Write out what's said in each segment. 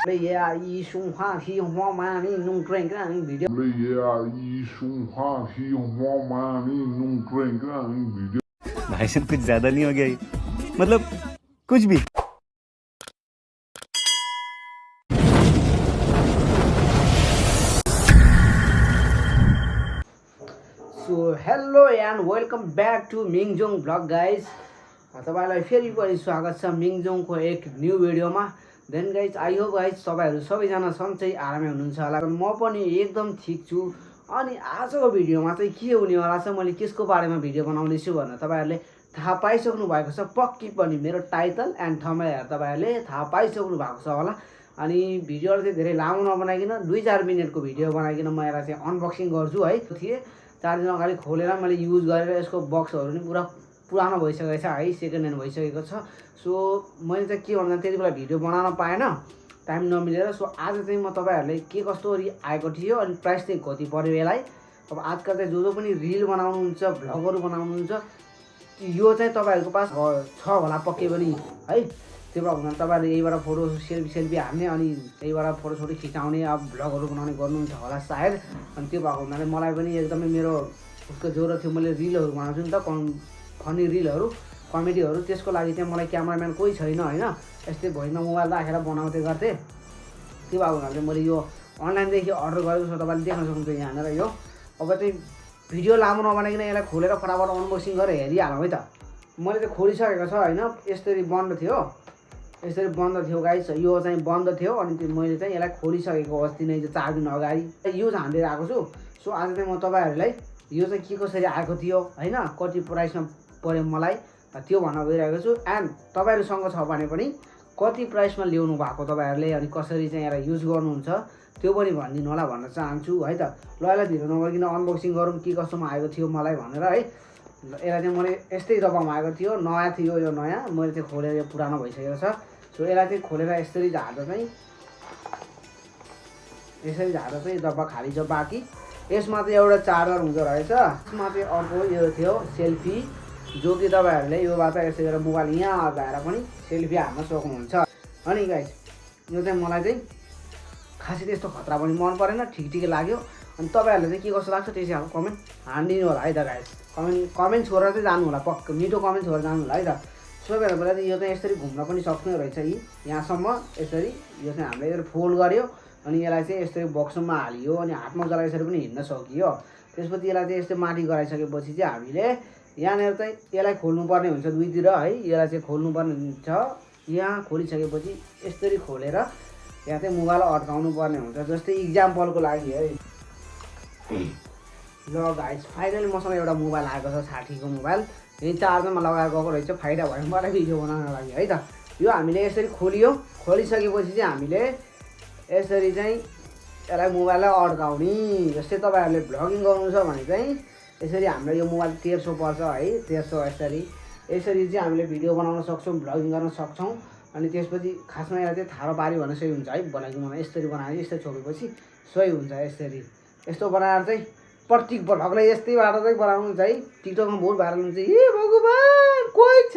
भाई साहब कुछ ज्यादा नहीं हो गया ये? मतलब कुछ भी। So hello and welcome back to Mingjong vlog guys. तपाईलाई फेरि पनि स्वागत छ मिङजोङको एक न्यू भिडियोमा। Then guys I hope guys तपाईहरु सबैजना सन्चै आरामै हुनुहुन्छ होला। म पनि एकदम ठीक छु। अनि आजको भिडियोमा चाहिँ के हुनेवाला छ, मैले केसको बारेमा भिडियो बनाउँदै छु भनेर तपाईहरुले थाहा पाइसक्नु भएको छ पक्कै पनि। मेरो टाइटल एन्ड थम्बनेल हेरेर तपाईहरुले थाहा पाइसक्नु भएको छ होला। अनि भिडियोहरु चाहिँ धेरै लामो नबनाइकिन 2-4 मिनेटको भिडियो बनाइकिन म यसलाई चाहिँ अनबक्सिङ गर्छु है। 4 दिन अगाडि खोलेर मैले युज गरेर यसको बक्सहरु नि पुरा पुरानो भइसकेको छ है, सेकेन्ड ह्यान्ड भइसकेको छ। सो मैले चाहिँ के भन्दा त्यति बेला भिडियो बनाउन पाएन, टाइम नमिलेर। सो आज चाहिँ म तपाईहरुले के कस्तोरी आएको थियो अनि प्राइस चाहिँ कति पर्यो यसलाई। अब आजकल चाहिँ जो पनि रिल बनाउनुहुन्छ, भ्लगहरु बनाउनुहुन्छ, यो चाहिँ तपाईहरुको पास छ होला पक्कै पनि है। त्यो भएर हुन तपाईहरुले यहीबाट फोटो सेल्फी हान्ने अनि यहीबाट फोटो खिचाउने, अब भ्लगहरु बनाउने गर्नुहुन्छ होला सायद। अनि त्यो भएको हुनाले मलाई पनि एकदमै मेरो उसको जरुरत थियो। मैले रिलहरु बनाउँछु नि त, फनी रिलहरु, कमेडीहरु, त्यसको लागि चाहिँ मलाई क्यामेराम्यान कोही छैन हैन। यस्तै भइमा मोबाइल राखेर बनाउँदै गर्थे। त्यो भएको हुनाले मैले यो अनलाइनदेखि अर्डर गरेको छु। तपाईले देख्न सक्नुहुन्छ यहाँनेर यो। अब चाहिँ भिडियो लामो नबनाइकिन यसलाई खोलेर फटाफट अनबक्सिङ गरेर हेरिहालौँ है त। मैले चाहिँ खोलिसकेको छ हैन। यसरी बन्द थियो गाइस। यो चाहिँ बन्द थियो अनि मैले चाहिँ यसलाई खोलिसकेको अस्ति नै 4 दिन अगाडि युज हान्दै आएको छु। सो आज चाहिँ म तपाईहरुलाई यो चाहिँ के कसरी आएको थियो हैन, कति प्राइसमा पर्यो मलाई त्यो भन्न गइरहेको छु। एन्ड तपाईहरुसँग छ भने पनि कति प्राइसमा ल्याउनु भएको तपाईहरुले अनि कसरी चाहिँ यसलाई युज गर्नुहुन्छ त्यो पनि भनिदिनु होला भन्न चाहन्छु है त। ल यसलाई ढिलो नगरिकन अनबक्सिङ गरौँ के कस्तोमा आएको थियो मलाई भनेर है। यसलाई चाहिँ मैले यस्तै डब्बामा आएको थियो, नयाँ थियो यो नयाँ। मैले चाहिँ खोलेर यो पुरानो भइसकेको छ। सो यसलाई चाहिँ खोलेर यसरी झार्दा चाहिँ डब्बा खाली छ। बाँकी यसमा चाहिँ एउटा चार्जर हुँदो रहेछ। यसमा चाहिँ अर्को यो थियो सेल्फी, जो कि तपाईहरुले योबाट यसै गरेर मोबाइल यहाँ लगाएर पनि सेल्फी हान्न सक्नुहुन्छ। अनि गाइस यो चाहिँ मलाई चाहिँ खासै त्यस्तो खतरा पनि मन परेन, ठिकै लाग्यो। अनि तपाईहरुले चाहिँ के कस्तो लाग्छ त्यसै हाल कमेन्ट हान्दिनु होला है त गाइस। कमेन्ट छोडेर चाहिँ जानु होला, पक्का मिठो कमेन्ट छोडेर जानु होला है त। सो बेला चाहिँ यो चाहिँ यसरी घुम्न पनि सक्ने रहेछ। यहाँसम्म यसरी यो चाहिँ हामीले यसरी फोल्ड गर्यो अनि यसलाई चाहिँ यसरी बक्समा हालियो अनि हातमा जला यसरी पनि हिँड्न सकियो। त्यसपछि यसलाई चाहिँ यस्तै माथि गराइसकेपछि चाहिँ हामीले यहाँनिर चाहिँ यसलाई खोल्नुपर्ने हुन्छ दुईतिर है। यसलाई चाहिँ खोल्नुपर्ने हुन्छ। यहाँ खोलिसकेपछि यसरी खोलेर यहाँ चाहिँ मोबाइल अड्काउनु पर्ने हुन्छ। जस्तै इक्जाम्पलको लागि है। ल गाइस फाइनली मसँग एउटा मोबाइल आएको छ, 60को मोबाइल। यही चार्जरमा लगाएर गएको रहेछ, फाइदा भयो मलाई भिडियो बनाउनको लागि है त। यो हामीले यसरी खोलियो, खोलिसकेपछि चाहिँ हामीले यसरी चाहिँ यसलाई मोबाइललाई अड्काउने। जस्तै तपाईहरुले भ्लगिङ गर्नु छ भने चाहिँ यसरी हाम्रो यो मोबाइल 1300 पर्छ है, 1300 यसरी चाहिँ हामीले भिडियो बनाउन सक्छौँ, भ्लगिङ गर्न सक्छौँ। अनि त्यसपछि खासमा यसलाई चाहिँ थाहा पार्यो भने सही हुन्छ है। बनाइदिनु यसरी बनाएर यस्तै छोपेपछि सही हुन्छ। यस्तो बनाएर चाहिँ प्रत्येक भ्लगलाई यस्तैबाट चाहिँ बनाउनु हुन्छ है। टिकटकमा बहुत भाइरल हुन्छ। ए भगवान कोही छ,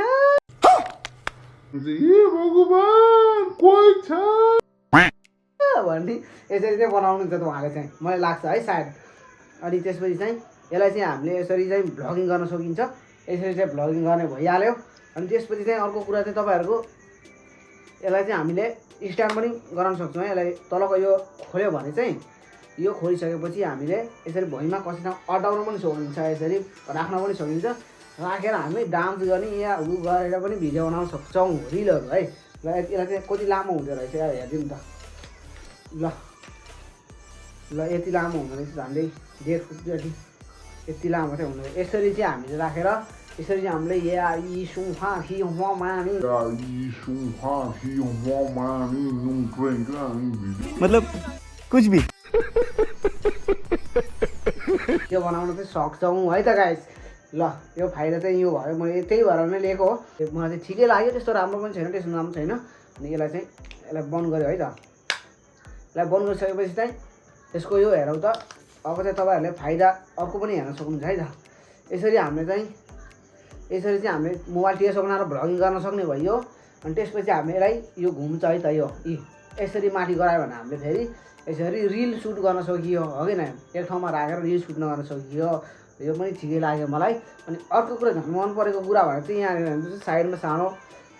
भन्ने यसरी चाहिँ बनाउनुहुन्छ उहाँले चाहिँ, मलाई लाग्छ है सायद। अनि त्यसपछि चाहिँ यसलाई चाहिँ हामीले यसरी चाहिँ भ्लगिङ गर्न सकिन्छ। यसरी चाहिँ भ्लगिङ गर्ने भइहाल्यो। अनि त्यसपछि चाहिँ अर्को कुरा चाहिँ तपाईहरुको यसलाई चाहिँ हामीले स्ट्यान्ड पनि गराउन सक्छौँ है। यसलाई तलको यो खोल्यो भने चाहिँ यो खोलिसकेपछि हामीले यसरी भुइँमा कसैसँग अड्काउन पनि सकिन्छ, यसरी राख्न पनि सकिन्छ। राखेर हामी डान्स गर्ने या उ गरेर पनि भिडियो बनाउन सक्छौँ रिलहरु है। ल यसलाई चाहिँ कति लामो हुँदो रहेछ हेरिदिउँ त। ल यति लामो हुँदो रहेछ, झन्डै 1.5 फुट जति यति लामो चाहिँ हुँदो रहेछ। यसरी चाहिँ हामीले राखेर यसरी चाहिँ हामीले मतलब कुछ भी त्यो बनाउन चाहिँ सक्छौँ है त गाइस। ल यो फाइदा चाहिँ यो भयो, मैले त्यही भएर नै लिएको हो। मलाई चाहिँ ठिकै लाग्यो, त्यस्तो राम्रो पनि छैन, त्यस्तो राम्रो छैन। अनि यसलाई बन्द गर्यो है त। यसलाई बन्द गरिसकेपछि चाहिँ यसको यो हेरौँ त। अब चाहिँ तपाईहरुले फाइदा अर्को पनि हेर्न सक्नुहुन्छ है त। यसरी चाहिँ हामीले मोबाइल टिएस बनाएर भ्लगिङ गर्न सक्ने भयो। अनि त्यसपछि हामीले यसलाई यो घुम्छ है त। यो यसरी माथि गरायो भने हामीले फेरि यसरी रिल सुट गर्न सकियो हो कि न एक ठाउँमा राखेर रिल सुट नगर्न सकियो यो पनि ठिकै लाग्यो मलाई अनि अर्को कुरा झन् मन परेको कुरा भने चाहिँ यहाँनिर साइडमा सानो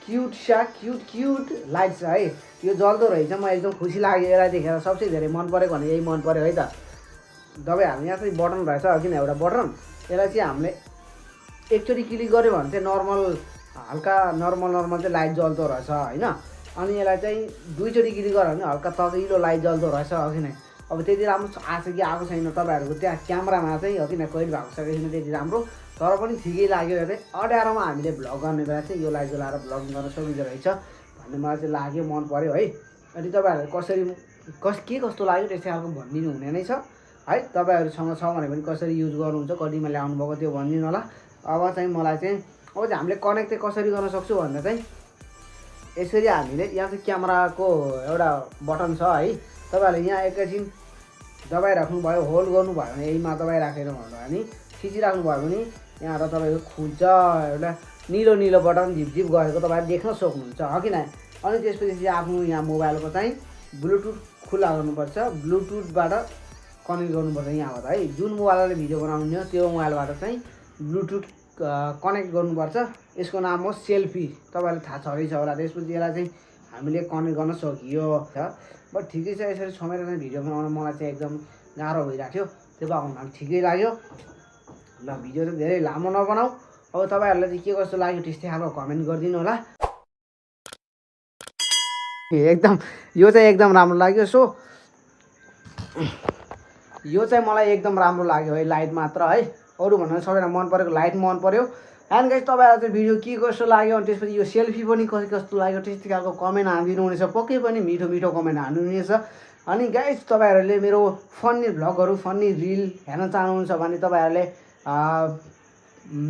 क्युट लाइट छ है यो जल्दो रहेछ म एकदम खुसी लाग्यो यसलाई देखेर सबसे धेरै मन परेको भने यही मन पऱ्यो है त दबाई हाल्ने यहाँ चाहिँ बटन रहेछ किन एउटा बटन यसलाई चाहिँ हामीले एकचोटि क्लिक गऱ्यो भने चाहिँ हल्का नर्मल चाहिँ लाइट जल्दो रहेछ होइन अनि यसलाई चाहिँ दुईचोटि क्लिक गऱ्यो भने हल्का तगिलो लाइट जल्दो रहेछ हो कि नै अब त्यति राम्रो आएको कि आएको छैन तपाईँहरूको त्यहाँ क्यामेरामा चाहिँ हो किन कैद भएको छ कि छैन त्यति राम्रो तर पनि ठिकै लाग्यो यो चाहिँ अँध्यारोमा हामीले भ्लग गर्ने बेला चाहिँ यो लाइट जलाएर भ्लगिङ गर्न सकिँदो रहेछ भन्ने मलाई चाहिँ लाग्यो मन पऱ्यो है अनि तपाईँहरूले कसरी के कस्तो लाग्यो त्यस्तै खालको भनिदिनु हुने नै छ है तपाईँहरूसँग छ भने पनि कसरी युज गर्नुहुन्छ कतिमा ल्याउनु भएको त्यो भनिदिनु होला अब चाहिँ मलाई चाहिँ अब चाहिँ हामीले कनेक्ट चाहिँ कसरी गर्न सक्छौँ भन्दा चाहिँ यसरी हामीले यहाँ चाहिँ क्यामेराको एउटा बटन छ है तपाईँहरूले यहाँ एकैछिन दबाई राख्नुभयो होल्ड गर्नुभयो भने यहीमा दबाई राखेर भन्नुभयो भने खिचिराख्नुभयो भने यहाँ र तपाईँको खुल्छ एउटा निलो बटन झिपझिप गरेको तपाईँले देख्न सक्नुहुन्छ हो कि न अनि त्यसपछि चाहिँ आफ्नो यहाँ मोबाइलको चाहिँ ब्लुटुथ खुला गर्नुपर्छ ब्लुटुथबाट कनेक्ट गर्नुपर्छ यहाँबाट है जुन मोबाइलले भिडियो बनाउनु हो त्यो मोबाइलबाट चाहिँ ब्लुटुथ कनेक्ट गर्नुपर्छ यसको नाम हो सेल्फी तपाईँलाई थाहा छँदैछ होला त्यसपछि यसलाई चाहिँ हामीले कनेक्ट गर्न सकियो बट ठिकै छ यसरी छमेर चाहिँ भिडियो बनाउन मलाई चाहिँ एकदम गाह्रो भइरहेको थियो त्यो भएको ठिकै लाग्यो ल भिडियो चाहिँ धेरै लामो नबनाऊ अब तपाईँहरूलाई चाहिँ के कस्तो लाग्यो त्यस्तै खालको कमेन्ट गरिदिनु होला एकदम यो चाहिँ एकदम राम्रो लाग्यो सो यो चाहिँ मलाई एकदम राम्रो लाग्यो है लाइट मात्र है अरू भन्दा सबैलाई मन परेको लाइट मन पऱ्यो एन्ड गाइस तपाईँहरूलाई चाहिँ भिडियो के कस्तो लाग्यो अनि त्यसपछि यो सेल्फी पनि कस्तो लाग्यो त्यस्तै खालको कमेन्ट हालिदिनु हुनेछ पक्कै पनि मिठो कमेन्ट हाल्नु हुनेछ अनि गाइस तपाईँहरूले मेरो फन्नी भ्लगहरू फन्नी रिल हेर्न चाहनुहुन्छ भने तपाईँहरूले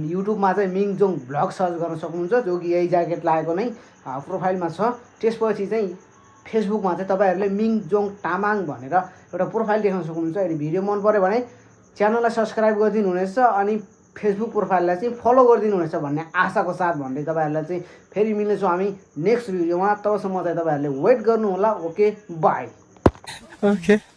युट्युबमा चाहिँ मिङजोङ भ्लग सर्च गर्न सक्नुहुन्छ जो कि यही ज्याकेट लागेको नै प्रोफाइलमा छ त्यसपछि चाहिँ फेसबुकमा चाहिँ तपाईँहरूले मिङजोङ तामाङ भनेर एउटा प्रोफाइल देख्न सक्नुहुन्छ अनि भिडियो मन पऱ्यो भने च्यानललाई सब्सक्राइब गरिदिनु हुनेछ अनि फेसबुक प्रोफाइललाई चाहिँ फलो गरिदिनु हुनेछ भन्ने आशाको साथ भन्दै तपाईँहरूलाई चाहिँ फेरि मिल्नेछौँ हामी नेक्स्ट भिडियोमा तबसम्म चाहिँ तपाईँहरूले वेट गर्नु होला ओके बाई ओके